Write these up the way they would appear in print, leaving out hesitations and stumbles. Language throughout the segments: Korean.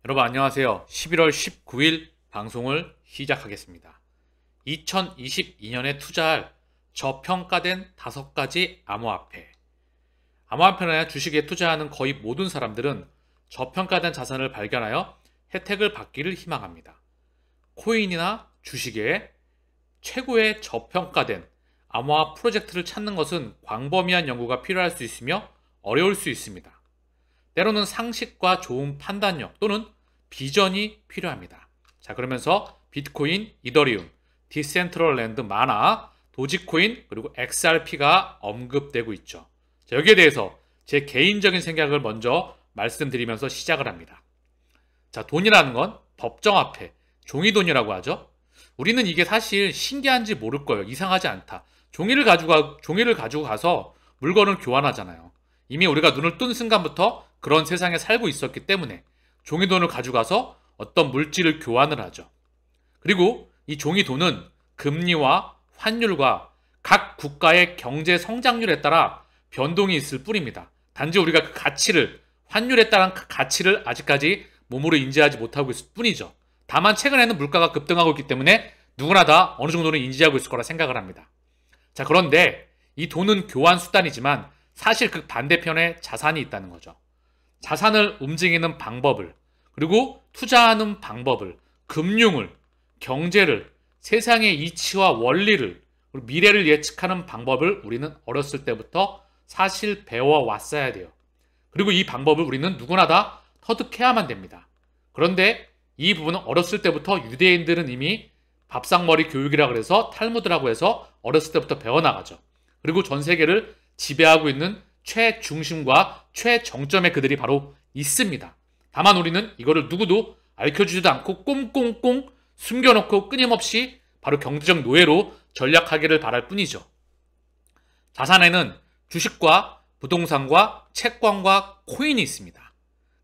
여러분 안녕하세요. 11월 19일 방송을 시작하겠습니다. 2022년에 투자할 저평가된 5가지 암호화폐. 암호화폐나 주식에 투자하는 거의 모든 사람들은 저평가된 자산을 발견하여 혜택을 받기를 희망합니다. 코인이나 주식에 최고의 저평가된 암호화 프로젝트를 찾는 것은 광범위한 연구가 필요할 수 있으며 어려울 수 있습니다. 때로는 상식과 좋은 판단력 또는 비전이 필요합니다. 자, 그러면서 비트코인, 이더리움, 디센트럴랜드, 마나, 도지코인, 그리고 XRP가 언급되고 있죠. 자, 여기에 대해서 제 개인적인 생각을 먼저 말씀드리면서 시작을 합니다. 자, 돈이라는 건 법정화폐, 종이돈이라고 하죠. 우리는 이게 사실 신기한지 모를 거예요. 이상하지 않다. 종이를 가지고 가서 물건을 교환하잖아요. 이미 우리가 눈을 뜬 순간부터 그런 세상에 살고 있었기 때문에 종이돈을 가져가서 어떤 물질을 교환을 하죠. 그리고 이 종이돈은 금리와 환율과 각 국가의 경제 성장률에 따라 변동이 있을 뿐입니다. 단지 우리가 그 가치를, 환율에 따른 가치를 아직까지 몸으로 인지하지 못하고 있을 뿐이죠. 다만 최근에는 물가가 급등하고 있기 때문에 누구나 다 어느 정도는 인지하고 있을 거라 생각을 합니다. 자, 그런데 이 돈은 교환 수단이지만 사실 그 반대편에 자산이 있다는 거죠. 자산을 움직이는 방법을, 그리고 투자하는 방법을, 금융을, 경제를, 세상의 이치와 원리를, 그리고 미래를 예측하는 방법을 우리는 어렸을 때부터 사실 배워왔어야 돼요. 그리고 이 방법을 우리는 누구나 다 터득해야만 됩니다. 그런데 이 부분은 어렸을 때부터 유대인들은 이미 밥상머리 교육이라고 해서 탈무드라고 해서 어렸을 때부터 배워나가죠. 그리고 전 세계를 지배하고 있는 최중심과 최정점에 그들이 바로 있습니다. 다만 우리는 이거를 누구도 알려주지도 않고 꽁꽁꽁 숨겨놓고 끊임없이 바로 경제적 노예로 전락하기를 바랄 뿐이죠. 자산에는 주식과 부동산과 채권과 코인이 있습니다.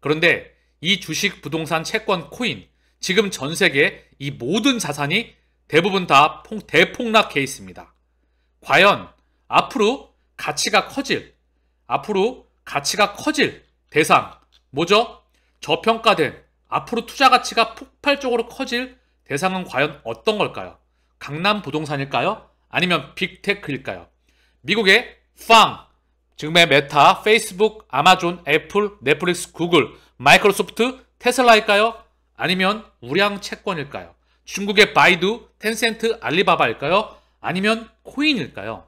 그런데 이 주식, 부동산, 채권, 코인, 지금 전 세계 이 모든 자산이 대부분 다 대폭락해 있습니다. 과연 앞으로 가치가 커질 대상, 뭐죠? 저평가된, 앞으로 투자 가치가 폭발적으로 커질 대상은 과연 어떤 걸까요? 강남 부동산일까요? 아니면 빅테크일까요? 미국의 팡, 지금의 메타, 페이스북, 아마존, 애플, 넷플릭스, 구글, 마이크로소프트, 테슬라일까요? 아니면 우량 채권일까요? 중국의 바이두, 텐센트, 알리바바일까요? 아니면 코인일까요?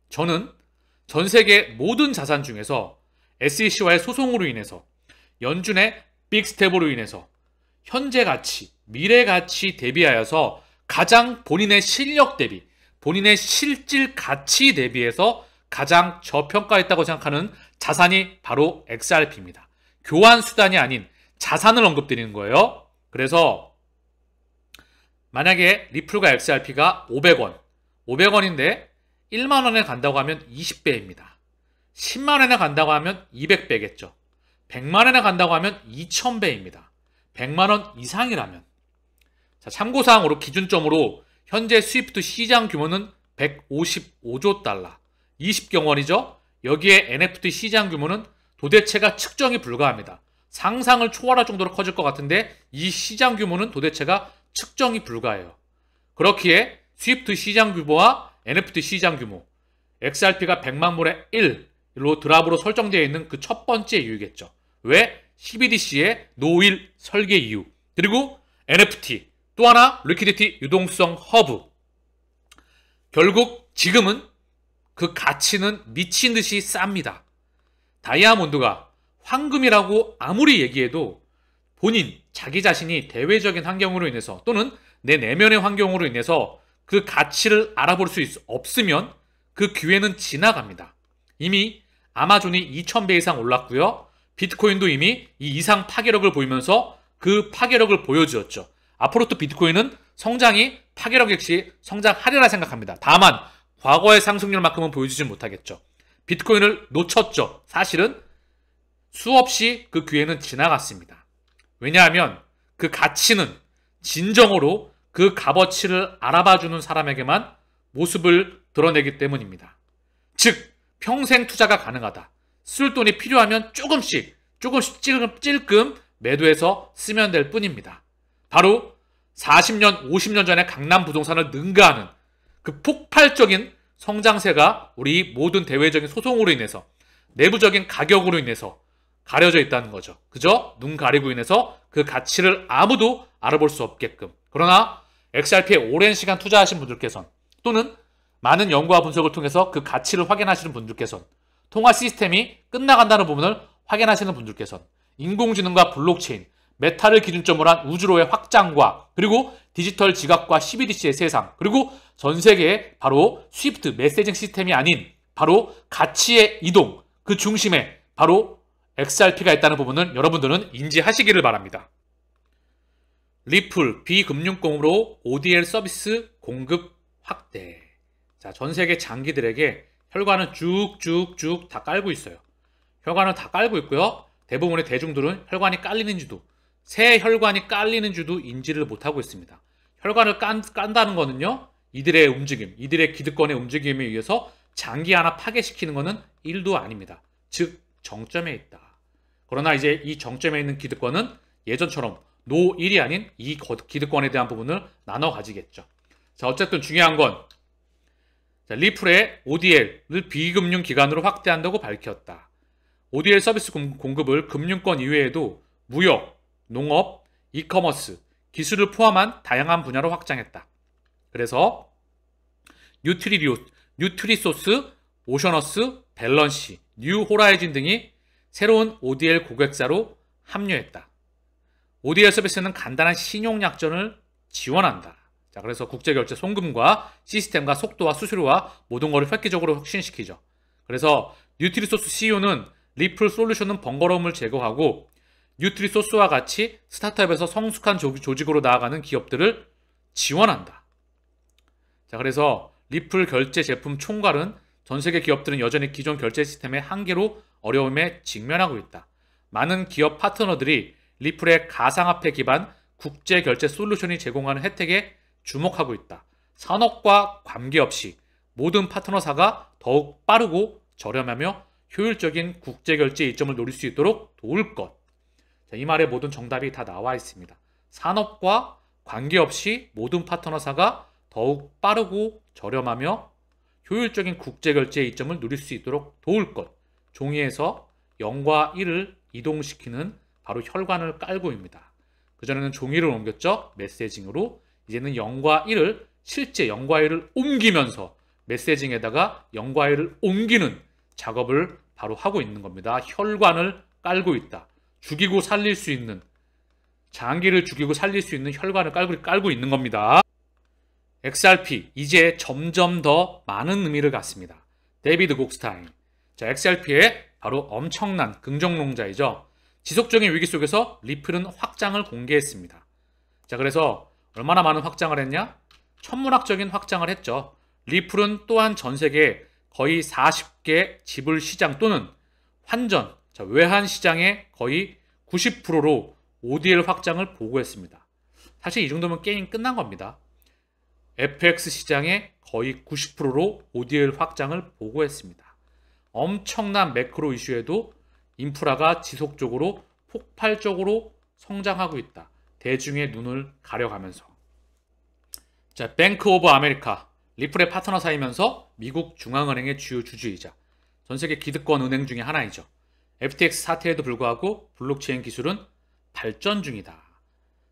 저는 전 세계 모든 자산 중에서 SEC와의 소송으로 인해서, 연준의 빅스텝으로 인해서 현재 가치, 미래 가치 대비하여서 가장 본인의 실력 대비, 본인의 실질 가치 대비해서 가장 저평가했다고 생각하는 자산이 바로 XRP입니다. 교환 수단이 아닌 자산을 언급드리는 거예요. 그래서 만약에 리플과 XRP가 500원인데 1만 원에 간다고 하면 20배입니다. 10만 원에 간다고 하면 200배겠죠. 100만 원에 간다고 하면 2000배입니다. 100만 원 이상이라면. 자, 참고사항으로 기준점으로 현재 스위프트 시장 규모는 155조 달러, 20경원이죠. 여기에 NFT 시장 규모는 도대체가 측정이 불가합니다. 상상을 초월할 정도로 커질 것 같은데 이 시장 규모는 도대체가 측정이 불가해요. 그렇기에 스위프트 시장 규모와 NFT 시장 규모, XRP가 100만 분의 1로 드랍으로 설정되어 있는 그 첫 번째 이유겠죠. 왜? CBDC의 노일 설계 이유. 그리고 NFT, 또 하나 리퀴디티 유동성 허브. 결국 지금은 그 가치는 미친 듯이 쌉니다. 다이아몬드가 황금이라고 아무리 얘기해도 자기 자신이 대외적인 환경으로 인해서 또는 내 내면의 환경으로 인해서 그 가치를 알아볼 수 없으면 그 기회는 지나갑니다. 이미 아마존이 2000배 이상 올랐고요. 비트코인도 이미 이 이상 파괴력을 보이면서 그 파괴력을 보여주었죠. 앞으로 또 비트코인은 파괴력 역시 성장하리라 생각합니다. 다만 과거의 상승률만큼은 보여주지 못하겠죠. 비트코인을 놓쳤죠. 사실은 수없이 그 기회는 지나갔습니다. 왜냐하면 그 가치는 진정으로 그 값어치를 알아봐주는 사람에게만 모습을 드러내기 때문입니다. 즉, 평생 투자가 가능하다. 쓸 돈이 필요하면 조금씩 찔끔 매도해서 쓰면 될 뿐입니다. 바로 40년, 50년 전에 강남 부동산을 능가하는 그 폭발적인 성장세가 우리 모든 대외적인 소송으로 인해서 내부적인 가격으로 인해서 가려져 있다는 거죠. 그죠? 눈 가리고 인해서 그 가치를 아무도 알아볼 수 없게끔. 그러나 XRP에 오랜 시간 투자하신 분들께서는 또는 많은 연구와 분석을 통해서 그 가치를 확인하시는 분들께서는 통화 시스템이 끝나간다는 부분을 확인하시는 분들께서는 인공지능과 블록체인, 메타를 기준점으로 한 우주로의 확장과 그리고 디지털 지갑과 CBDC의 세상 그리고 전 세계에 바로 스위프트 메시징 시스템이 아닌 바로 가치의 이동 그 중심에 바로 XRP가 있다는 부분을 여러분들은 인지하시기를 바랍니다. 리플 비금융권으로 ODL 서비스 공급 확대. 자, 전 세계 장기들에게 혈관은 쭉쭉쭉 다 깔고 있어요. 혈관은 다 깔고 있고요. 대부분의 대중들은 혈관이 깔리는 줄도 새 혈관이 깔리는 줄도 인지를 못하고 있습니다. 혈관을 깐다는 거는요. 이들의 움직임, 이들의 기득권의 움직임에 의해서 장기 하나 파괴시키는 것은 1도 아닙니다. 즉 정점에 있다. 그러나 이제 이 정점에 있는 기득권은 예전처럼 노 1이 아닌 이 기득권에 대한 부분을 나눠 가지겠죠. 자, 어쨌든 중요한 건 리플의 ODL을 비금융 기관으로 확대한다고 밝혔다. ODL 서비스 공급을 금융권 이외에도 무역, 농업, 이커머스, 기술을 포함한 다양한 분야로 확장했다. 그래서 뉴트리소스, 오셔너스, 밸런시, 뉴 호라이즌 등이 새로운 ODL 고객사로 합류했다. ODL 서비스는 간단한 신용약정을 지원한다. 자, 그래서 국제결제 송금과 시스템과 속도와 수수료와 모든 것을 획기적으로 혁신시키죠. 그래서 뉴트리소스 CEO는 리플 솔루션은 번거로움을 제거하고 뉴트리소스와 같이 스타트업에서 성숙한 조직으로 나아가는 기업들을 지원한다. 자, 그래서 리플 결제 제품 총괄은 전 세계 기업들은 여전히 기존 결제 시스템의 한계로 어려움에 직면하고 있다. 많은 기업 파트너들이 리플의 가상화폐 기반 국제 결제 솔루션이 제공하는 혜택에 주목하고 있다. 산업과 관계없이 모든 파트너사가 더욱 빠르고 저렴하며 효율적인 국제 결제 이점을 노릴 수 있도록 도울 것. 자, 이 말에 모든 정답이 다 나와 있습니다. 산업과 관계없이 모든 파트너사가 더욱 빠르고 저렴하며 효율적인 국제 결제 이점을 누릴 수 있도록 도울 것. 종이에서 0과 1을 이동시키는 바로 혈관을 깔고입니다. 그전에는 종이를 옮겼죠. 메시징으로. 이제는 0과 1을 실제 0과 1을 옮기면서 메시징에다가 0과 1을 옮기는 작업을 바로 하고 있는 겁니다. 혈관을 깔고 있다. 죽이고 살릴 수 있는 장기를 죽이고 살릴 수 있는 혈관을 깔고 있는 겁니다. XRP 이제 점점 더 많은 의미를 갖습니다. 데이비드 곡스타인. 자, XRP의 바로 엄청난 긍정론자이죠. 지속적인 위기 속에서 리플은 확장을 공개했습니다. 자, 그래서 얼마나 많은 확장을 했냐? 천문학적인 확장을 했죠. 리플은 또한 전 세계 거의 40개 지불 시장 또는 환전, 자, 외환 시장의 거의 90%로 ODL 확장을 보고했습니다. 사실 이 정도면 게임 끝난 겁니다. FX 시장의 거의 90%로 ODL 확장을 보고했습니다. 엄청난 매크로 이슈에도 인프라가 지속적으로 폭발적으로 성장하고 있다. 대중의 눈을 가려가면서. 자, 뱅크 오브 아메리카, 리플의 파트너사이면서 미국 중앙은행의 주요 주주이자 전 세계 기득권 은행 중에 하나이죠. FTX 사태에도 불구하고 블록체인 기술은 발전 중이다.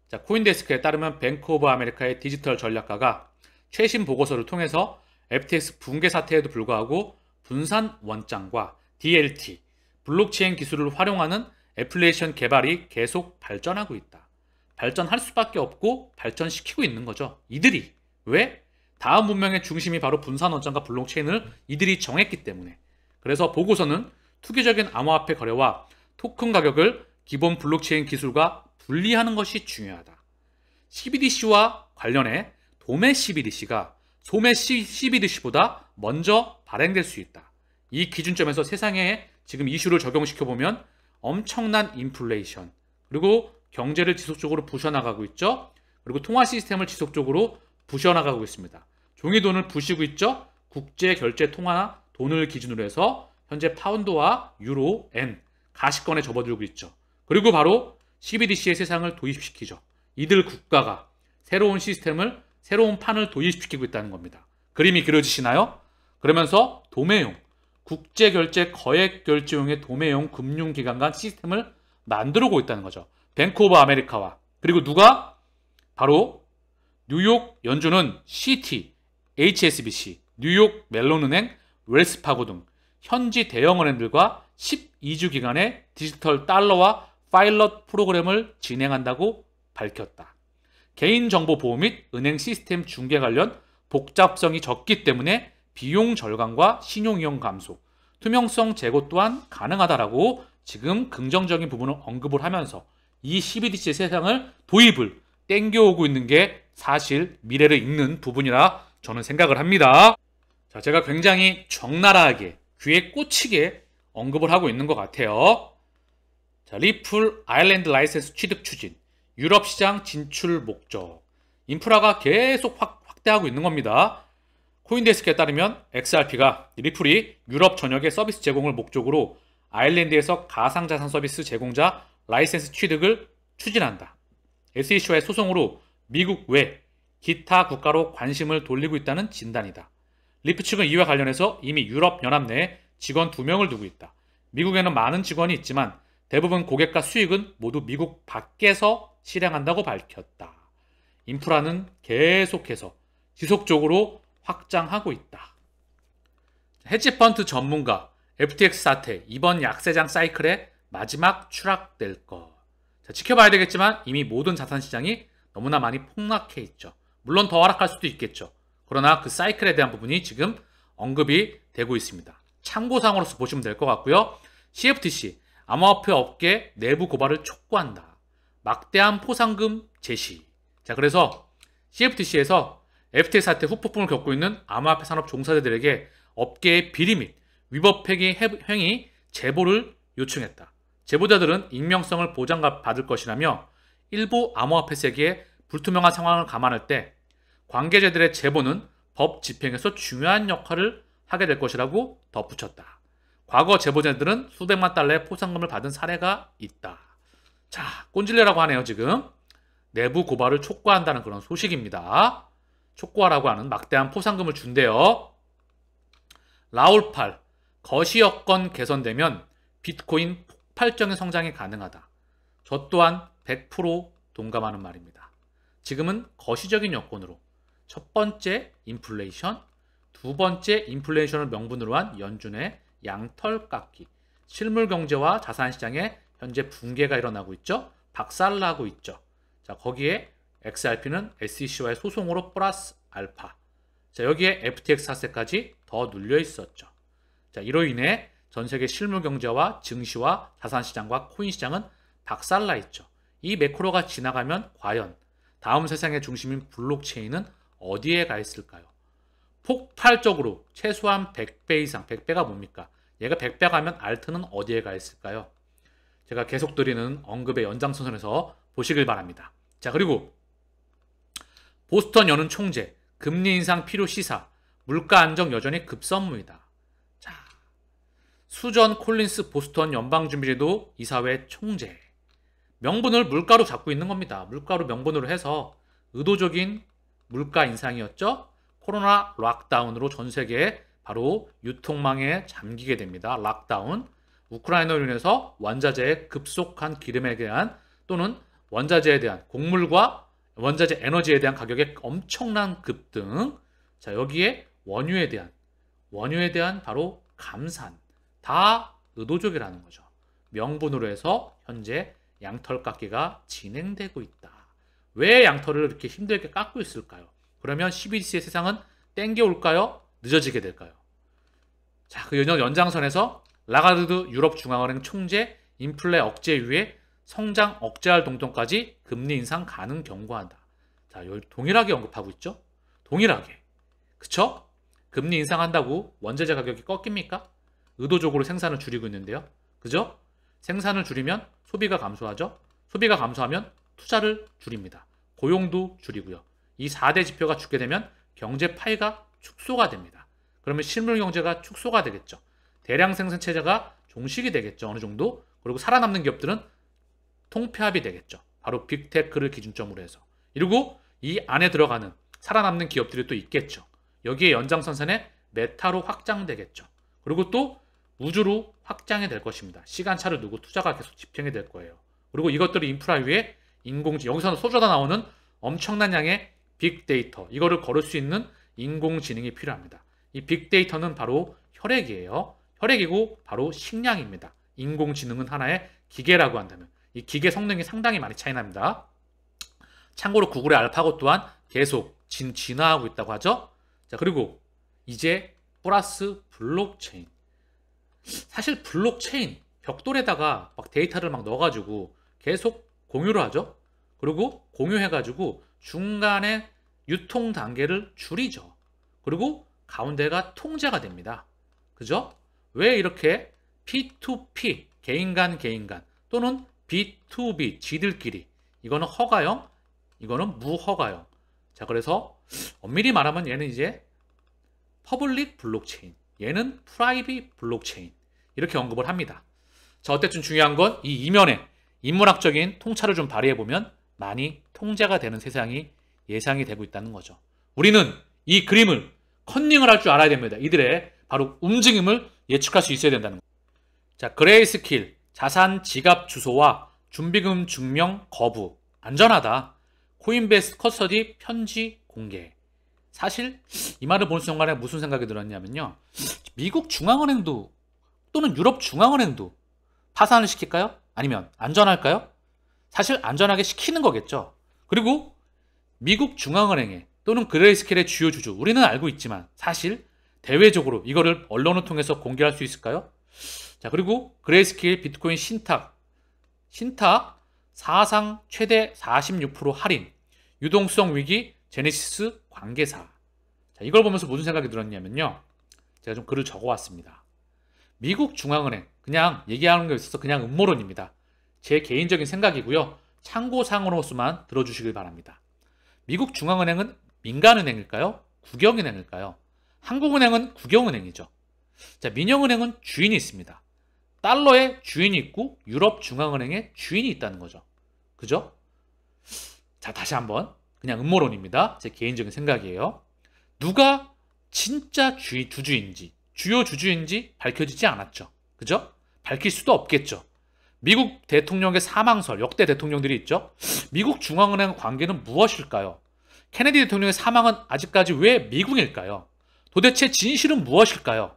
자, 코인데스크에 따르면 뱅크 오브 아메리카의 디지털 전략가가 최신 보고서를 통해서 FTX 붕괴 사태에도 불구하고 분산 원장과 DLT, 블록체인 기술을 활용하는 애플리케이션 개발이 계속 발전하고 있다. 발전할 수밖에 없고 발전시키고 있는 거죠. 이들이. 왜? 다음 문명의 중심이 바로 분산 원장과 블록체인을 이들이 정했기 때문에. 그래서 보고서는 투기적인 암호화폐 거래와 토큰 가격을 기본 블록체인 기술과 분리하는 것이 중요하다. CBDC와 관련해 도매 CBDC가 소매 CBDC보다 먼저 발행될 수 있다. 이 기준점에서 세상에 지금 이슈를 적용시켜보면 엄청난 인플레이션, 그리고 경제를 지속적으로 부셔나가고 있죠. 그리고 통화 시스템을 지속적으로 부셔나가고 있습니다. 종이돈을 부시고 있죠. 국제결제 통화 돈을 기준으로 해서 현재 파운드와 유로, 엔, 가시권에 접어들고 있죠. 그리고 바로 CBDC의 세상을 도입시키죠. 이들 국가가 새로운 시스템을, 새로운 판을 도입시키고 있다는 겁니다. 그림이 그려지시나요? 그러면서 도매용, 국제결제 거액결제용의 도매용 금융기관 간 시스템을 만들고 있다는 거죠. 뱅크 오브 아메리카와, 그리고 누가? 바로 뉴욕 연준은 CT, HSBC, 뉴욕 멜론은행, 웰스파고 등 현지 대형은행들과 12주 기간의 디지털 달러와 파일럿 프로그램을 진행한다고 밝혔다. 개인정보 보호 및 은행 시스템 중개 관련 복잡성이 적기 때문에 비용 절감과 신용이용 감소, 투명성 제고 또한 가능하다라고 지금 긍정적인 부분을 언급을 하면서 이 CBDC 세상을 도입을 땡겨오고 있는 게 사실 미래를 읽는 부분이라 저는 생각을 합니다. 자, 제가 굉장히 적나라하게 귀에 꽂히게 언급을 하고 있는 것 같아요. 자, 리플 아일랜드 라이센스 취득 추진, 유럽 시장 진출 목적, 인프라가 계속 확대하고 있는 겁니다. 코인데스크에 따르면 XRP가 리플이 유럽 전역의 서비스 제공을 목적으로 아일랜드에서 가상자산 서비스 제공자 라이센스 취득을 추진한다. SEC와의 소송으로 미국 외 기타 국가로 관심을 돌리고 있다는 진단이다. 리프 측은 이와 관련해서 이미 유럽연합 내에 직원 2명을 두고 있다. 미국에는 많은 직원이 있지만 대부분 고객과 수익은 모두 미국 밖에서 실행한다고 밝혔다. 인프라는 계속해서 지속적으로 확장하고 있다. 헤지펀드 전문가, FTX 사태, 이번 약세장 사이클의 마지막 추락될 것. 자, 지켜봐야 되겠지만 이미 모든 자산시장이 너무나 많이 폭락해 있죠. 물론 더 하락할 수도 있겠죠. 그러나 그 사이클에 대한 부분이 지금 언급이 되고 있습니다. 참고사항으로서 보시면 될 것 같고요. CFTC, 암호화폐 업계 내부 고발을 촉구한다. 막대한 포상금 제시. 자, 그래서 CFTC에서 FTX 사태 후폭풍을 겪고 있는 암호화폐 산업 종사자들에게 업계의 비리 및 위법 행위 제보를 요청했다. 제보자들은 익명성을 보장받을 것이라며 일부 암호화폐 세계의 불투명한 상황을 감안할 때 관계자들의 제보는 법 집행에서 중요한 역할을 하게 될 것이라고 덧붙였다. 과거 제보자들은 수백만 달러의 포상금을 받은 사례가 있다. 자, 꼰질레라고 하네요. 지금 내부 고발을 촉구한다는 그런 소식입니다. 촉구하라고 하는 막대한 포상금을 준대요. 라울팔, 거시 여건 개선되면 비트코인 폭발적인 성장이 가능하다. 저 또한 100% 동감하는 말입니다. 지금은 거시적인 여건으로 첫 번째 인플레이션, 두 번째 인플레이션을 명분으로 한 연준의 양털 깎기, 실물 경제와 자산시장에 현재 붕괴가 일어나고 있죠. 박살나고 있죠. 자, 거기에 XRP는 SEC와의 소송으로 플러스 알파. 자, 여기에 FTX 사태까지 더 눌려 있었죠. 자, 이로 인해 전 세계 실물 경제와 증시와 자산시장과 코인 시장은 박살나 있죠. 이 매크로가 지나가면 과연 다음 세상의 중심인 블록체인은 어디에 가 있을까요? 폭발적으로 최소한 100배 이상, 100배가 뭡니까? 얘가 100배 가면 알트는 어디에 가 있을까요? 제가 계속 드리는 언급의 연장선에서 보시길 바랍니다. 자, 그리고 보스턴 연은 총재, 금리 인상 필요 시사, 물가 안정 여전히 급선무이다. 자, 수전 콜린스 보스턴 연방준비제도 이사회 총재. 명분을 물가로 잡고 있는 겁니다. 물가로 명분으로 해서 의도적인 물가 인상이었죠. 코로나 락다운으로 전 세계에 바로 유통망에 잠기게 됩니다. 락다운. 우크라이나로 인해서 원자재의 급속한 기름에 대한 또는 원자재에 대한 곡물과 원자재 에너지에 대한 가격의 엄청난 급등. 자, 여기에 원유에 대한 바로 감산. 다 의도적이라는 거죠. 명분으로 해서 현재 양털 깎기가 진행되고 있다. 왜 양털을 이렇게 힘들게 깎고 있을까요? 그러면 CBDC의 세상은 땡겨올까요? 늦어지게 될까요? 자, 그 연장선에서 라가르드 유럽중앙은행 총재 인플레 억제 이후에 성장 억제할 동동까지 금리 인상 가능 경고한다. 자, 동일하게 언급하고 있죠? 동일하게. 그쵸? 금리 인상한다고 원자재 가격이 꺾입니까? 의도적으로 생산을 줄이고 있는데요. 그죠? 생산을 줄이면 소비가 감소하죠? 소비가 감소하면 투자를 줄입니다. 고용도 줄이고요. 이 4대 지표가 죽게 되면 경제 파이가 축소가 됩니다. 그러면 실물 경제가 축소가 되겠죠. 대량 생산 체제가 종식이 되겠죠. 어느 정도. 그리고 살아남는 기업들은 통폐합이 되겠죠. 바로 빅테크를 기준점으로 해서. 그리고 이 안에 들어가는 살아남는 기업들이 또 있겠죠. 여기에 연장선상에 메타로 확장되겠죠. 그리고 또 우주로 확장이 될 것입니다. 시간차를 두고 투자가 계속 집행이 될 거예요. 그리고 이것들이 인프라 위에 인공지능, 여기서는 소주다 나오는 엄청난 양의 빅데이터, 이거를 걸을 수 있는 인공지능이 필요합니다. 이 빅데이터는 바로 혈액이에요. 혈액이고 바로 식량입니다. 인공지능은 하나의 기계라고 한다면 이 기계 성능이 상당히 많이 차이 납니다. 참고로 구글의 알파고 또한 계속 진화하고 있다고 하죠. 자, 그리고 이제 플러스 블록체인. 사실 블록체인 벽돌에다가 막 데이터를 막 넣어가지고 계속 공유를 하죠. 그리고 공유해가지고 중간에 유통 단계를 줄이죠. 그리고 가운데가 통제가 됩니다. 그죠? 왜 이렇게 P2P, 개인 간 또는 B2B, 지들끼리, 이거는 허가형, 이거는 무허가형. 자, 그래서 엄밀히 말하면 얘는 이제 퍼블릭 블록체인, 얘는 프라이빗 블록체인, 이렇게 언급을 합니다. 자, 어쨌든 중요한 건 이 이면에 인문학적인 통찰을 좀 발휘해보면 많이 통제가 되는 세상이 예상이 되고 있다는 거죠. 우리는 이 그림을 컨닝을 할 줄 알아야 됩니다. 이들의 바로 움직임을 예측할 수 있어야 된다는 거죠. 자, 그레이스킬, 자산 지갑 주소와 준비금 증명 거부, 안전하다. 코인베이스 커스터디 편지 공개. 사실 이 말을 보는 순간에 무슨 생각이 들었냐면요. 미국 중앙은행도 또는 유럽 중앙은행도 파산을 시킬까요? 아니면 안전할까요? 사실 안전하게 시키는 거겠죠. 그리고 미국 중앙은행의 또는 그레이스켈의 주요 주주, 우리는 알고 있지만 사실 대외적으로 이거를 언론을 통해서 공개할 수 있을까요? 자, 그리고 그레이스켈 비트코인 신탁 사상 최대 46% 할인, 유동성 위기 제네시스 관계사. 자, 이걸 보면서 무슨 생각이 들었냐면요. 제가 좀 글을 적어왔습니다. 미국 중앙은행, 그냥 얘기하는 게 있어서 그냥 음모론입니다. 제 개인적인 생각이고요. 참고사항으로서만 들어주시길 바랍니다. 미국 중앙은행은 민간은행일까요? 국영은행일까요? 한국은행은 국영은행이죠. 자, 민영은행은 주인이 있습니다. 달러에 주인이 있고 유럽 중앙은행에 주인이 있다는 거죠. 그죠? 자, 다시 한번 그냥 음모론입니다. 제 개인적인 생각이에요. 누가 진짜 주주인지, 주요 주주인지 밝혀지지 않았죠. 그죠? 밝힐 수도 없겠죠. 미국 대통령의 사망설, 역대 대통령들이 있죠. 미국 중앙은행 관계는 무엇일까요? 케네디 대통령의 사망은 아직까지 왜 미국일까요? 도대체 진실은 무엇일까요?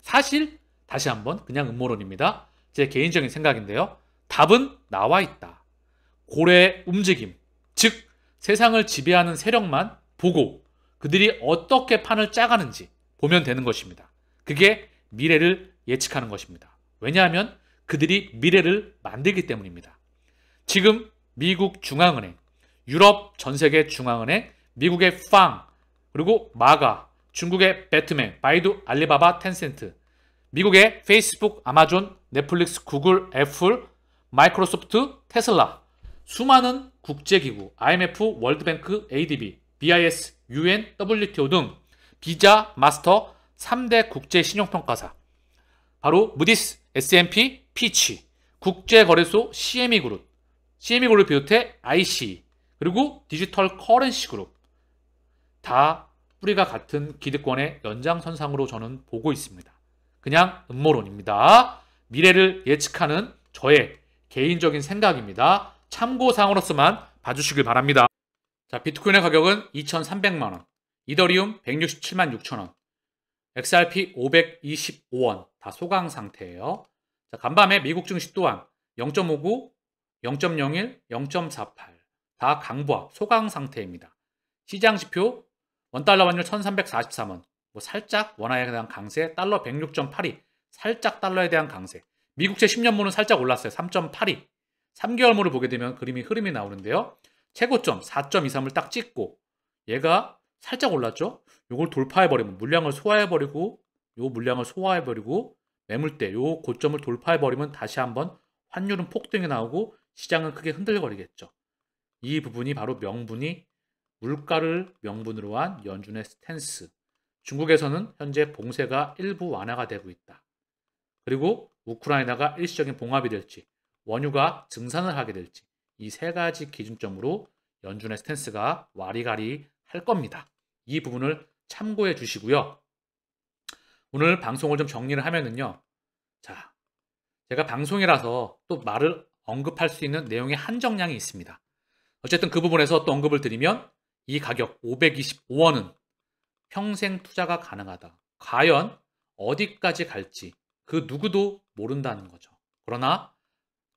사실 다시 한번 그냥 음모론입니다. 제 개인적인 생각인데요. 답은 나와 있다. 고래의 움직임, 즉 세상을 지배하는 세력만 보고 그들이 어떻게 판을 짜가는지 보면 되는 것입니다. 그게 미래를 예측하는 것입니다. 왜냐하면 그들이 미래를 만들기 때문입니다. 지금 미국 중앙은행, 유럽 전세계 중앙은행, 미국의 팡, 그리고 마가, 중국의 배트맨, 바이두, 알리바바, 텐센트, 미국의 페이스북, 아마존, 넷플릭스, 구글, 애플, 마이크로소프트, 테슬라, 수많은 국제기구, IMF, 월드뱅크, ADB, BIS, UN, WTO 등 비자, 마스터, 3대 국제신용평가사, 바로 무디스, S&P, 피치, 국제거래소 CME 그룹을 비롯해 IC, 그리고 디지털 커런시 그룹, 다 뿌리가 같은 기득권의 연장선상으로 저는 보고 있습니다. 그냥 음모론입니다. 미래를 예측하는 저의 개인적인 생각입니다. 참고사항으로서만 봐주시길 바랍니다. 자, 비트코인의 가격은 2,300만원, 이더리움 167만 6천원, XRP 525원 다 소강 상태예요. 자, 간밤에 미국 증시 또한 0.59, 0.01, 0.48 다 강보합 소강 상태입니다. 시장 지표 원달러 환율 1343원, 뭐 살짝 원화에 대한 강세, 달러 106.82 살짝 달러에 대한 강세. 미국채 10년물은 살짝 올랐어요. 3.82. 3개월물을 보게 되면 흐름이 나오는데요. 최고점 4.23을 딱 찍고 얘가 살짝 올랐죠. 요걸 돌파해버리면 물량을 소화해버리고 요 물량을 소화해버리고 매물대 요 고점을 돌파해버리면 다시 한번 환율은 폭등이 나오고 시장은 크게 흔들거리겠죠. 이 부분이 바로 명분이 물가를 명분으로 한 연준의 스탠스. 중국에서는 현재 봉쇄가 일부 완화가 되고 있다. 그리고 우크라이나가 일시적인 봉합이 될지 원유가 증산을 하게 될지 이 세 가지 기준점으로 연준의 스탠스가 와리가리 할 겁니다. 이 부분을 참고해 주시고요. 오늘 방송을 좀 정리를 하면은요. 자, 제가 방송이라서 또 말을 언급할 수 있는 내용의 한정량이 있습니다. 어쨌든 그 부분에서 또 언급을 드리면 이 가격 525원은 평생 투자가 가능하다. 과연 어디까지 갈지 그 누구도 모른다는 거죠. 그러나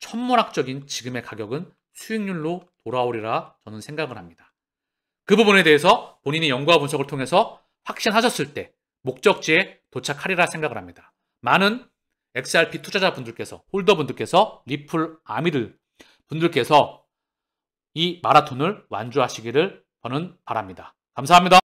천문학적인 지금의 가격은 수익률로 돌아오리라 저는 생각을 합니다. 그 부분에 대해서 본인이 연구와 분석을 통해서 확신하셨을 때 목적지에 도착하리라 생각을 합니다. 많은 XRP 투자자분들께서, 홀더분들께서, 리플 아미들 분들께서 이 마라톤을 완주하시기를 저는 바랍니다. 감사합니다.